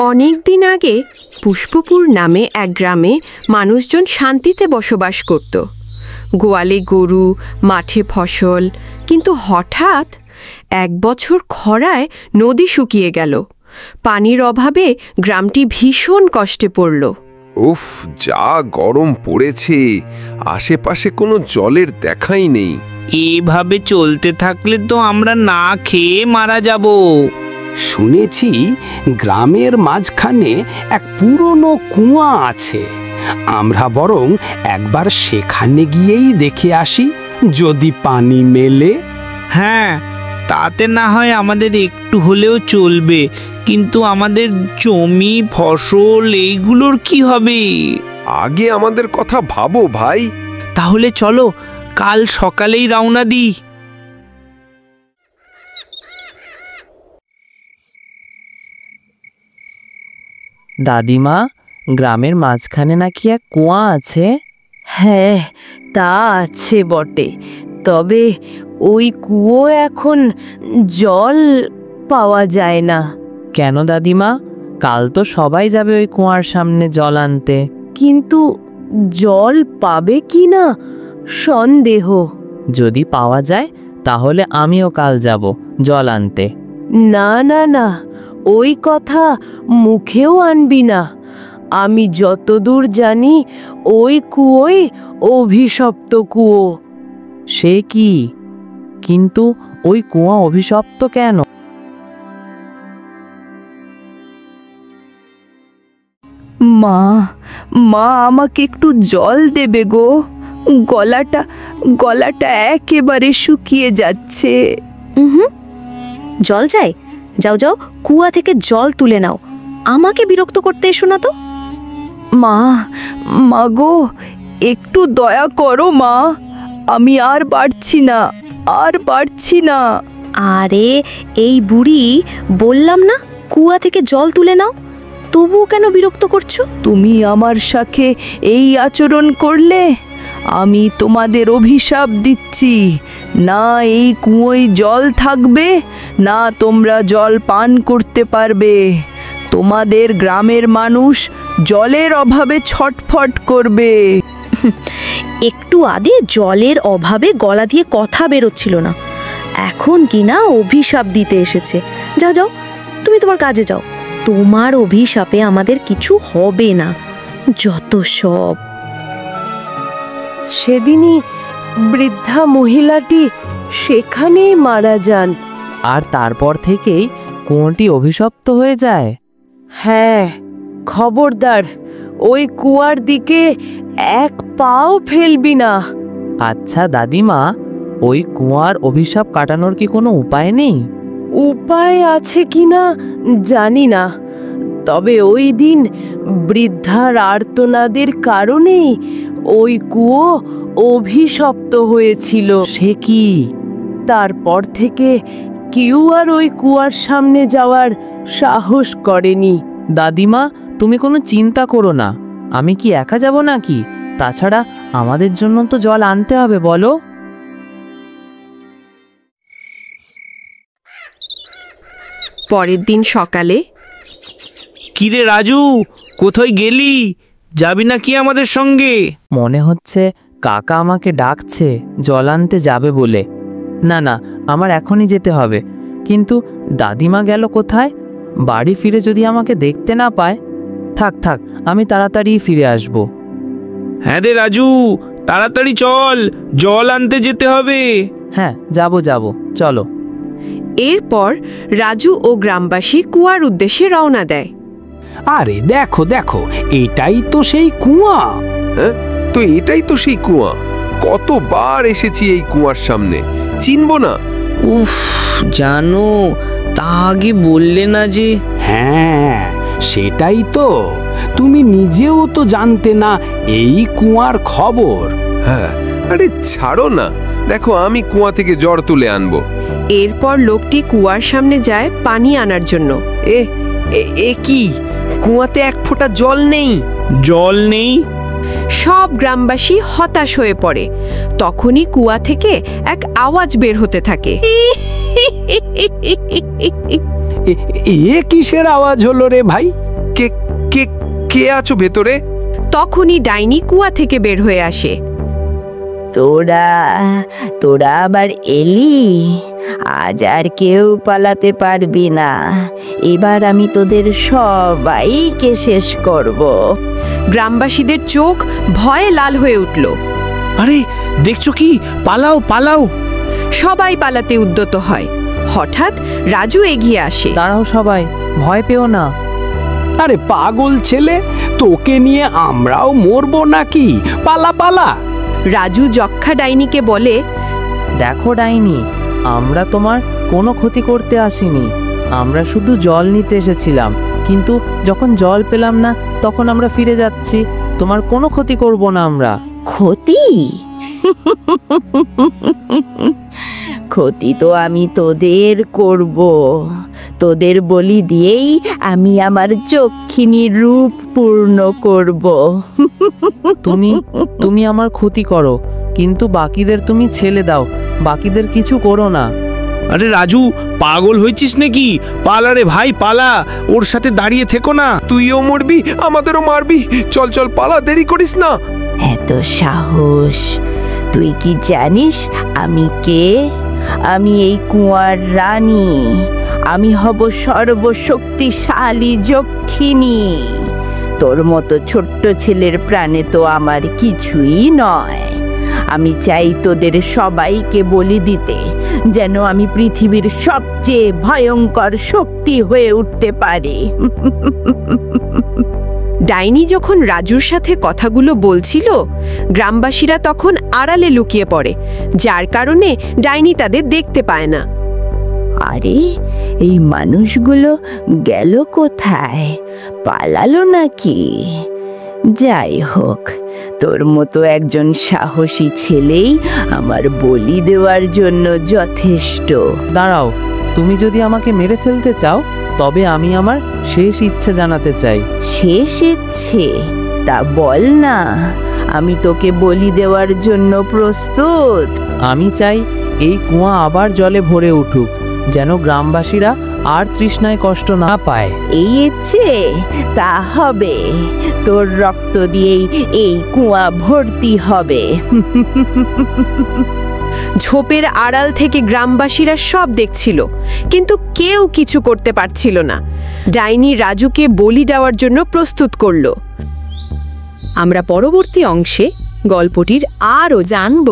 অনেক দিন আগে পুষ্পপুর নামে এক গ্রামে মানুষজন শান্তিতে বসবাস করত। গোয়ালে গরু, মাঠে ফসল। কিন্তু হঠাৎ এক বছর খরায় নদী শুকিয়ে গেল। পানির অভাবে গ্রামটি ভীষণ কষ্টে পড়ল। উফ, যা গরম পড়েছে, আশেপাশে কোনো জলের দেখাই নেই। এভাবে চলতে থাকলে তো আমরা না খেয়ে মারা যাব। শুনেছি গ্রামের মাঝখানে এক পুরনো কুয়া আছে। আমরা বরং একবার সেখানে গিয়েই দেখে আসি, যদি পানি মেলে। হ্যাঁ, তাতে না হয় আমাদের একটু হলেও চলবে, কিন্তু আমাদের জমি ফসল এইগুলোর কি হবে? আগে আমাদের কথা ভাবো ভাই। তাহলে চলো কাল সকালেই রওনা দিই। দাদিমা, গ্রামের মাঝখানে নাকি এক কুয়া আছে? হ্যাঁ, তা আছে বটে, তবে ওই কুয়ো এখন জল পাওয়া যায় না। কেন দাদিমা? কাল তো সবাই যাবে ওই কুয়ার সামনে জল আনতে। কিন্তু জল পাবে কি না সন্দেহ। যদি পাওয়া যায় তাহলে আমিও কাল যাব জল আনতে। না না না, ওই কথা মুখেও আনবি না। আমি যতদূর জানি ওই কুয়োই অভিশপ্ত কুয়ো। সে কি? কিন্তু ওই কুয়া অভিশপ্ত কেন? মা, মা আমাকে একটু জল দেবে গো। গলাটা একেবারে শুকিয়ে যাচ্ছে। জল চাই? যাও যাও, কুয়া থেকে জল তুলে নাও। আমাকে বিরক্ত করতে এসো না তো। মা গো, একটু দয়া করো মা, আমি আর পারছি না। আরে এই বুড়ি, বললাম না কুয়া থেকে জল তুলে নাও, তবুও কেন বিরক্ত করছো? তুমি আমার সাথে এই আচরণ করলে আমি তোমাদের অভিশাপ দিচ্ছি। না এই কুয়োয় জল থাকবে, না তোমরা জল পান করতে পারবে। তোমাদের গ্রামের মানুষ জলের অভাবে ছটফট করবে। একটু আগে জলের অভাবে গলা দিয়ে কথা বেরোচ্ছিল না, এখন কিনা অভিশাপ দিতে এসেছে। যাও যাও, তুমি তোমার কাজে যাও। তোমার অভিশাপে আমাদের কিছু হবে না, যত সব। সেদিনই বৃদ্ধা মহিলাটি সেখানেই মারা যান। আর তারপর থেকেই কুয়োটি অভিশপ্ত হয়ে যায়। হ্যাঁ, খবরদার ওই কুয়ার দিকে এক পাও ফেলবি না। আচ্ছা দাদিমা, ওই কুয়ার অভিশাপ কাটানোর কি কোনো উপায় নেই? উপায় আছে কিনা জানি না, তবে ওই দিন বৃদ্ধার আর্তনাদের কারণেই ওই কুয়ো অভিশপ্ত হয়েছিল। সে কি? তারপর থেকে কেউ আর ওই কুয়ার সামনে যাওয়ার সাহস করেনি। দাদিমা, তুমি কোনো চিন্তা করো না, আমি কি একা যাব নাকি? তাছাড়া আমাদের জন্য তো জল আনতে হবে, বলো। পরের দিন সকালে। কিরে রাজু, কোথায় গেলি? যাবি না কি আমাদের সঙ্গে? মনে হচ্ছে কাকা আমাকে ডাকছে জল আনতে যাবে বলে। না না, আমার এখনই যেতে হবে। কিন্তু দাদিমা গেল কোথায়? বাড়ি ফিরে যদি আমাকে দেখতে না পায়। থাক, আমি তাড়াতাড়ি ফিরে আসব। হ্যাঁ রে রাজু, তাড়াতাড়ি চল, জল আনতে যেতে হবে। হ্যাঁ, যাব, চলো। এরপর রাজু ও গ্রামবাসী কুয়ার উদ্দেশ্যে রওনা দেয়। আরে দেখো, এটাই তো সেই কুয়া। হ্যাঁ, তো এটাই তো সেই কুয়া। কতবার এসেছি এই কুয়ার সামনে, চিনব না? উফ, জানো, তা আগে বললে না যে? হ্যাঁ, সেটাই তো। তুমি নিজেও তো জানতে না এই কুয়ার খবর। হ্যাঁ, আরে ছাড়ো না, দেখো আমি কুয়া থেকে জল তুলে আনবো। এরপর লোকটি কুয়ার সামনে যায় পানি আনার জন্য। এ কি, কুয়াতে এক ফোঁটা জল নেই? জল নেই? সব গ্রামবাসী হতাশ হয়ে পড়ে। তখনই কুয়া থেকে এক আওয়াজ বের হতে থাকে। এ কিসের আওয়াজ হলো রে ভাই? কে কে কে আছো ভেতরে? তখনই ডাইনি কুয়া থেকে বের হয়ে আসে। তোরা আবার এলি? আজ আর কেউ পালাতে পারবি না। এবার আমি তোদের সবাইকে শেষ করব। গ্রামবাসীদের চোখ ভয়ে লাল হয়ে উঠল। আরে দেখছো কি? পালাও পালাও! সবাই পালাতে উদ্যত হয়। হঠাৎ রাজু এগিয়ে আসে। দাঁড়াও সবাই, ভয় পেও না। আরে পাগল ছেলে, তোকে নিয়ে আমরাও মরবো নাকি? পালা পালা! রাজু যক্ষা ডাইনিকে বলে, দেখো ডাইনি, আমরা তোমার কোনো ক্ষতি করতে আসিনি। আমরা শুধু জল নিতে এসেছিলাম, কিন্তু যখন জল পেলাম না তখন আমরা ফিরে যাচ্ছি। তোমার কোনো ক্ষতি করব না আমরা। ক্ষতি? ক্ষতি তো আমি তোদের করব। তোদের বলি দিয়েই আমি আমার যক্ষিণীর রূপ পূর্ণ করব। তুমি আমার ক্ষতি করো, কিন্তু বাকিদের তুমি ছেড়ে দাও। বাকিদের কিছু করো না। আরে রাজু, পাগল হয়েছিস নাকি? পালা রে ভাই, পালা! ওর সাথে দাঁড়িয়ে থেকো না। তুইও মরবি, আমাদেরও মারবি। চল চল পালা, দেরি করিস না। এত সাহস! তুই কি জানিস আমি কে? আমি এই কুয়ার রানী। আমি হব সর্বশক্তিশালী যক্ষিণী। তোর মতো ছোট্ট ছেলের প্রাণে তো আমার কিছুই নয়। আমি চাই তোদের সবাইকে বলি দিতে, যেন আমি পৃথিবীর সবচেয়ে ভয়ঙ্কর শক্তি হয়ে উঠতে পারি। ডাইনি যখন রাজুর সাথে কথাগুলো বলছিল, গ্রামবাসীরা তখন আড়ালে লুকিয়ে পড়ে, যার কারণে ডাইনি তাদের দেখতে পায় না। আরে, এই মানুষগুলো গেল কোথায়? পালালো নাকি? যাই হোক, তোর মতো একজন সাহসী ছেলেই আমার বলি দেওয়ার জন্য যথেষ্ট। দাঁড়াও, তুমি যদি আমাকে মেরে ফেলতে চাও তবে আমি আমার শেষ ইচ্ছে জানাতে চাই। শেষ ইচ্ছে? তা বল না, আমি তোকে বলি দেওয়ার জন্য প্রস্তুত। আমি চাই এই কুয়া আবার জলে ভরে উঠুক, যেন গ্রামবাসীরা আর তৃষ্ণায় কষ্ট না পায়। এই ইচ্ছে? তা হবে। তোর রক্ত দিয়েই এই কুয়া ভর্তি হবে। ঝোপের আড়াল থেকে গ্রামবাসীরা সব দেখছিল, কিন্তু কেউ কিছু করতে পারছিল না। ডাইনি রাজুকে বলি দেওয়ার জন্য প্রস্তুত করল। আমরা পরবর্তী অংশে গল্পটির আরও জানব।